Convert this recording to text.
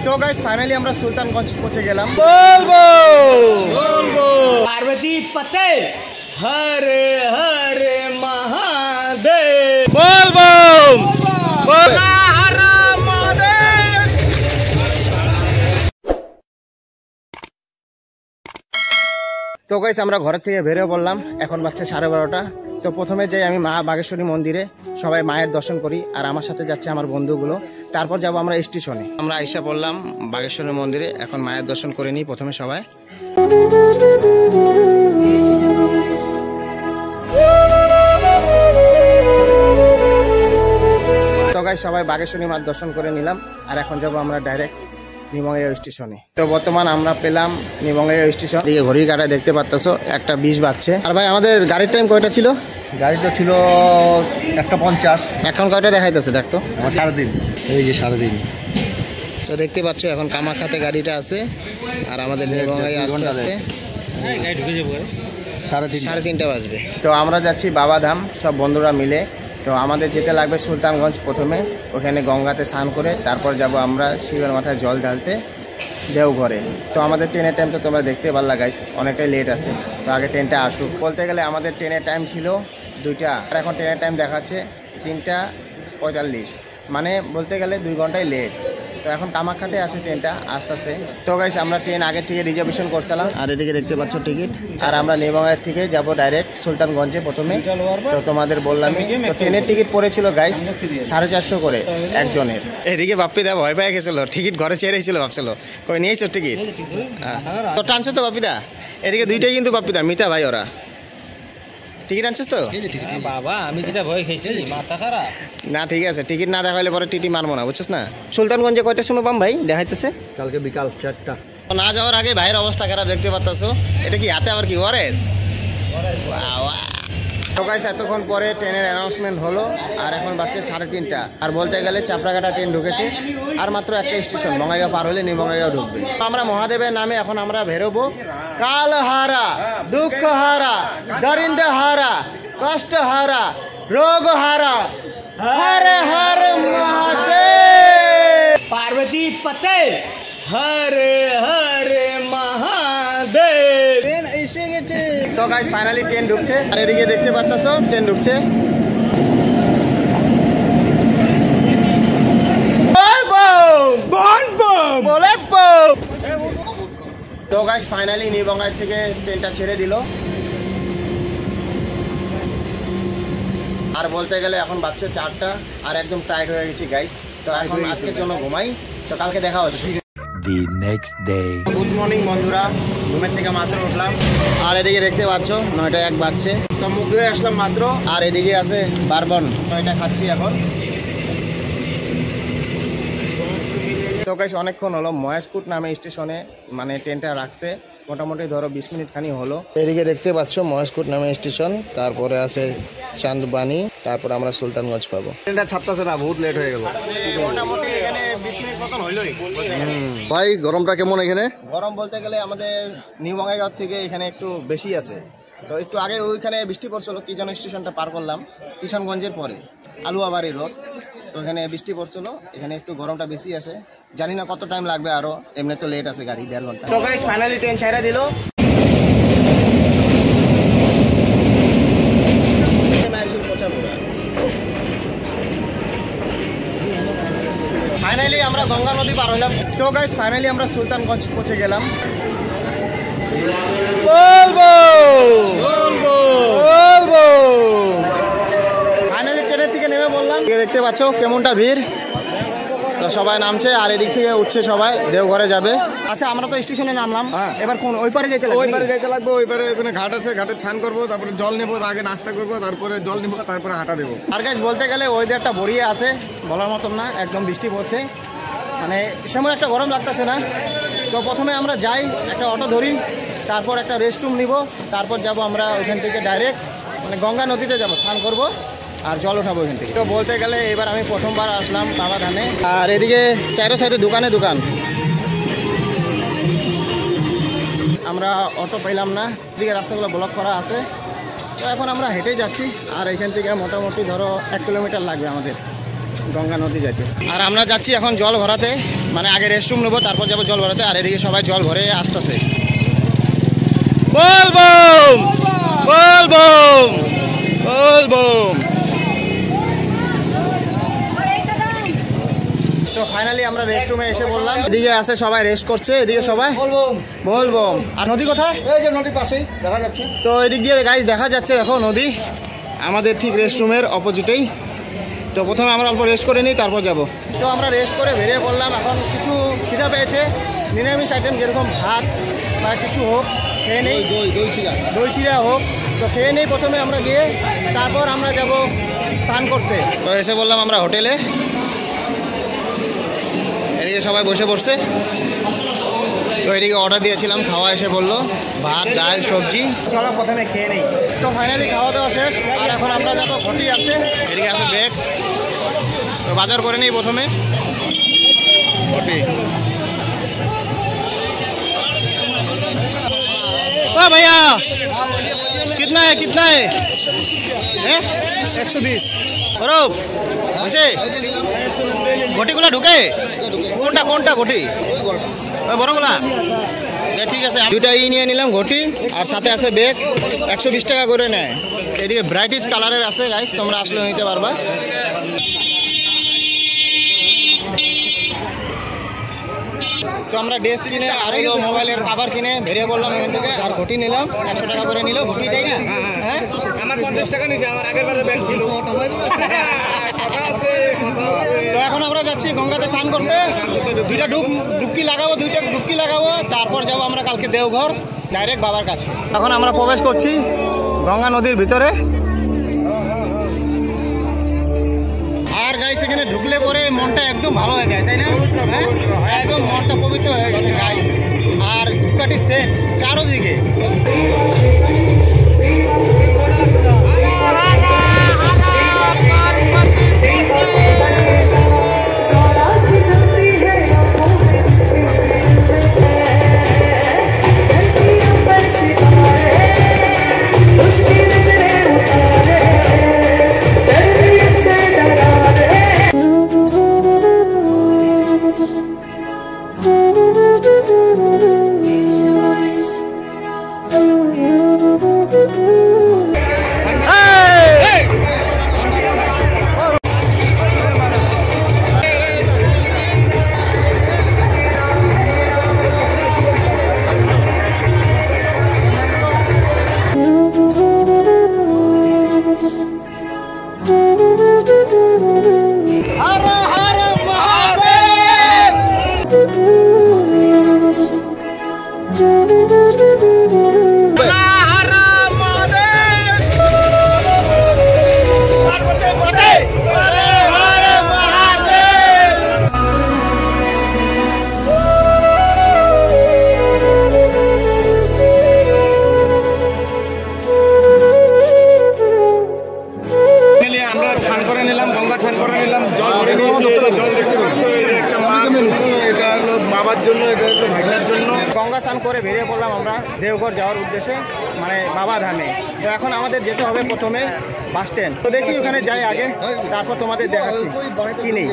তো guys finally আমরা সুলতানগঞ্জ পৌঁছে গেলাম। বলবো पार्वती पते हरे हरे महादेव বলবো হর মহাদেব। তো গাইস আমরা ঘর থেকে বেরিয়ে পড়লাম, এখন বাজছে 12:30টা। তো প্রথমে যাই আমি মা বাগেশ্বরী মন্দিরে, সবাই মায়ের দর্শন করি, আর আমার সাথে যাচ্ছে আমার বন্ধুগুলো। তারপর যাব আমরা স্টেশনে। আমরা আইসা পড়লাম বাগেশ্বরী মন্দিরে, এখন মায়ের দর্শন করে নিই প্রথমে সবাই। তো গাইস সবাই বাগেশ্বরী মার দর্শন করে নিলাম, আর এখন যাব আমরা ডাইরেক্ট নিমঙ্গাইয়া স্টেশনে। তো বর্তমান আমরা পেলাম নিমঙ্গাইয়া স্টেশন। দিকে ঘড়ির কাঁটায় দেখতে পাচ্ছ 1:20 বাজছে। আর ভাই আমাদের গাড়ির টাইম কয়টা ছিল? গাড়িটা ছিল 1:50। এখন কয়টা দেখাইতেছে দেখতো? 3:30। এই যে 3:30। তো দেখতে পাচ্ছ এখন কামাখ্যাতে গাড়িটা আছে, আর আমাদের নিমঙ্গাইয়া আস্তে আস্তে 3:30 বাজবে। তো আমরা যাচ্ছি বাবাধাম সব বন্ধুরা মিলে। তো আমাদের যেতে লাগবে সুলতানগঞ্জ, প্রথমে ওখানে গঙ্গাতে স্নান করে তারপর যাব আমরা শিবের মাথায় জল ঢালতে দেওঘরে। তো আমাদের ট্রেনের টাইম তো তোমরা দেখতে পারলা গাইস, অনেকটাই লেট আছে। তো আগে ট্রেনটা আসুক। বলতে গেলে আমাদের ট্রেনের টাইম ছিল 2টা, আর এখন ট্রেনের টাইম দেখাচ্ছে 3:45, মানে বলতে গেলে 2 ঘন্টায় লেট। তো এখন কামাখ্যাতে আছে ট্রেনটা আস্তে আস্তে। তো গাইস আমরা ট্রেন আগে থেকে রিজার্ভেশন করছিলাম, আর এদিকে দেখতে পাচ্ছ টিকিট। আর আমরা নিমঙ্গাইয়া থেকে যাব ডাইরেক্ট সুলতানগঞ্জে প্রথমে। তো তোমাদের বললামই, তো ট্রেনের টিকিট পড়েছিল গাইস 450 করে একজনের। এদিকে বাপ্পি দা ভয় পেয়ে গেছিল, টিকিট ঘরে ছেড়েছিল, ভাবছিল কই নিয়েছো টিকিট? তো টানছো তো বাপ্পি দা? এদিকে দুইটাই কিন্তু বাপ্পি দা মিতা ভাই, ওরা টিকিট আনছিস তো? বাবা আমি যেটা ভয় খেয়েছি মাথা খারাপ না ঠিক আছে, টিকিট না দেখাইলে পরে টিটি মারবো না, বুঝছিস না? সুলতানগঞ্জে কয়টার সময় পাম ভাই দেখাইতেছে? কালকে বিকাল 4টা। না যাওয়ার আগে ভাইয়ের অবস্থা খারাপ দেখতে পারতাছো। এটা কি হাতে আবার কি ওয়ারেস? তো গাইস এতক্ষণ পরে ট্রেনের অ্যানাউন্সমেন্ট হলো, আর এখন বাজছে 3:30। আর বলতে গেলে চাপড়াঘাটা ট্রেন ঢুকেছে, আর মাত্র একটা স্টেশন বঙ্গাইগাঁও পার হলে নিমঙ্গাইগাঁও ঢুকবে। আমরা মহাদেবের নামে এখন আমরা বেরোবো। কাল হারা, দুঃখ হারা, দরিদ্র হারা, কষ্ট হারা, রোগ হারা, হরে হরে মহাদেব। पार्वती पते हरे हरे महादेव ट्रेन এসে গেছে। তো গাইস ফাইনালি ট্রেন ঢুকছে, আর এদিকে দেখতে পাচ্ছ ট্রেন ঢুকছে। তো গাইস ফাইনালি নিমঙ্গাইয়া থেকে ট্রেনটা ছেড়ে দিল। আর বলতে গেলে এখন বাজছে 4টা, আর একদম টায়ার্ড হয়ে গেছি গাইস। তো এখন আজকের জন্য ঘুমাই, তো কালকে দেখা হচ্ছে। The next day. Good morning বন্ধুরা, ঘুমের থেকে মাত্র উঠলাম। আর এদিকে দেখতে পাচ্ছ 9:01 বাজছে। তো মুখ ধুয়ে আসলাম মাত্র, আর এদিকে আছে বারবন, তো এটা খাচ্ছি এখন। তো গাইস অনেকক্ষণ হলো মহেশকুট নামে স্টেশনে, মানে ট্রেনটা রাখছে মোটামুটি ধরো 20 মিনিট খানি হলো। এদিকে দেখতে পাচ্ছ মহেশকুট নামে স্টেশন, তারপরে আছে চাঁদবানি, তারপরে আমরা সুলতানগঞ্জ পাবো। ট্রেনটা ছাপতাছে না, বহুত লেট হয়ে গেল। মোটামুটি এখানে 20 মিনিট মতন হইলোই। ভাই গরমটা কেমন এখানে? গরম বলতে গেলে আমাদের নিউ বঙ্গাইগাঁও থেকে এখানে একটু বেশি আছে। তো একটু আগে ওইখানে বৃষ্টি পড়ছিল, কি যেন স্টেশনটা পার করলাম কিষানগঞ্জের পরে আলুয়াবাড়ি রোড, তো এখানে বৃষ্টি পড়ছিল, এখানে একটু গরমটা বেশি আছে। জানি না কত টাইম লাগবে, আরো এমনি তো লেট আছে গাড়ি 1.5 ঘন্টা। তো গাইস ফাইনালি ট্রেন ছেড়ে দিল। ফাইনালি আমরা গঙ্গা নদী পার হলাম। তো গাইস ফাইনালি আমরা সুলতানগঞ্জ পৌঁছে গেলাম। বলবো বলবো ফাইনালি ট্রেনের থেকে নেমে বললাম, দেখতে পাচ্ছ কেমনটা ভিড়। তো সবাই নামছে, আর এদিক থেকে উঠছে সবাই, দেওঘরে যাবে। আচ্ছা আমরা তো স্টেশনে নামলাম, এবার কোন ওই পারে যেতে লাগবে? ওই পারে যেতে লাগবে, ওই পারে ওখানে ঘাট আছে, ঘাটে স্নান করবো, তারপরে জল নেবো, আগে নাস্তা করবো, তারপরে জল নেবো, তারপরে হাঁটা দেবো। আর গাইস বলতে গেলে ওয়েদারটা বড়িয়ে আছে, বলার মতন না, একদম বৃষ্টি পড়ছে, মানে সেমন একটা গরম লাগতেছে না। তো প্রথমে আমরা যাই, একটা অটো ধরি, তারপর একটা রেস্টরুম নিব, তারপর যাব আমরা ওখান থেকে ডাইরেক্ট মানে গঙ্গা নদীতে যাব, স্নান করব আর জল উঠাবো ওখান থেকে। তো বলতে গেলে এবার আমি প্রথমবার আসলাম বাবাধামে। আর এদিকে চারো সাইডে দোকানে দোকান, আমরা অটো পাইলাম না, এদিকে রাস্তাগুলো ব্লক করা আছে। তো এখন আমরা হেঁটেই যাচ্ছি, আর এখান থেকে মোটামুটি ধরো 1 কিলোমিটার লাগবে আমাদের গঙ্গা নদী যেতে। আর আমরা যাচ্ছি এখন জল ভরাতে। মানে আগে রেস্টরুম নেবো, তারপর যাবো জল ভরাতে। আর এদিকে সবাই জল ভরে আসতেছে। বল বম বল বম বল বম। তো ফাইনালি আমরা রেস্টরুমে এসে বললাম, এদিকে আছে সবাই রেস্ট করছে, এদিকে সবাই বল বম। আর নদী কোথায়? এই যে নদীর পাশেই দেখা যাচ্ছে। তো এদিক দিয়ে গাইজ দেখা যাচ্ছে এখন নদী, আমাদের ঠিক রেস্টরুমের অপোজিটেই। তো প্রথমে আমরা অল্প রেস্ট করে নিই, তারপর যাব। তো আমরা রেস্ট করে বেরিয়ে পড়লাম। এখন কিছু খিদা পেয়েছে, নিরামিষ আইটেম যেরকম ভাত বা কিছু হোক খেয়ে নেই, দই চিড়া হোক, তো খেয়ে নেই প্রথমে আমরা গিয়ে, তারপর আমরা যাব স্নান করতে। তো এসে বললাম আমরা হোটেলে, এদিকে সবাই বসে পড়ছে। তো এদিকে অর্ডার দিয়েছিলাম, খাওয়া এসে বললো ভাত ডাল সবজি, চলো প্রথমে খেয়ে নেই। তো ফাইনালি খাওয়া দাওয়া শেষ, আর এখন আমরা যাবো ঘটি আছে, এদিকে আছে ব্যাগ। তো বাজার করে নিই প্রথমে ঘটি। ও ভাইয়া কিतना है 120 বরফ হয়েছে? ঘটিগুলা ঢুকে? কোনটা কোনটা ঘটি? বড়গুলা? ঠিক আছে, দুইটা নিয়ে নিলাম ঘটি, আর সাথে আছে ব্যাগ। 120 টাকা করে নেয়। এদিকে ব্রাইটিশ কালারের আছে গাইস, তোমরা আসলে নিতে পারবা। তো আমরা ড্রেস কিনে আর মোবাইলের কভার কিনে বেরিয়ে পড়লাম এখান থেকে। আর ঘটি নিলাম, 100 টাকা করে নিল ঘটিটাই না। হ্যাঁ আমার 50 টাকা নিছে, আমার আগের বারে ব্যাংক ছিল। তো এখন আমরা যাচ্ছি গঙ্গাতে স্নান করতে। দুইটা ডুবকি লাগাবো, তারপর যাবো আমরা কালকে দেওঘর ডাইরেক্ট বাবার কাছে। এখন আমরা প্রবেশ করছি গঙ্গা নদীর ভিতরে। আর গাইস এখানে ঢুকলে পরে মনটা একদম ভালো হয়ে যায়, তাই না? হ্যাঁ একদম মনটা পবিত্র হয়ে গেছে গাইস। আর দুপাটি সেট চারোদিকে। বাবার জন্য, এটা হলো ভাগনার জন্য। গঙ্গা স্নান করে বেরিয়ে পড়লাম আমরা দেওঘর যাওয়ার উদ্দেশ্যে, মানে বাবা ধামে। তো এখন আমাদের যেতে হবে প্রথমে বাস স্ট্যান্ড। তো দেখি ওখানে যাই আগে, তারপর তোমাদের দেখাচ্ছি কি নেই।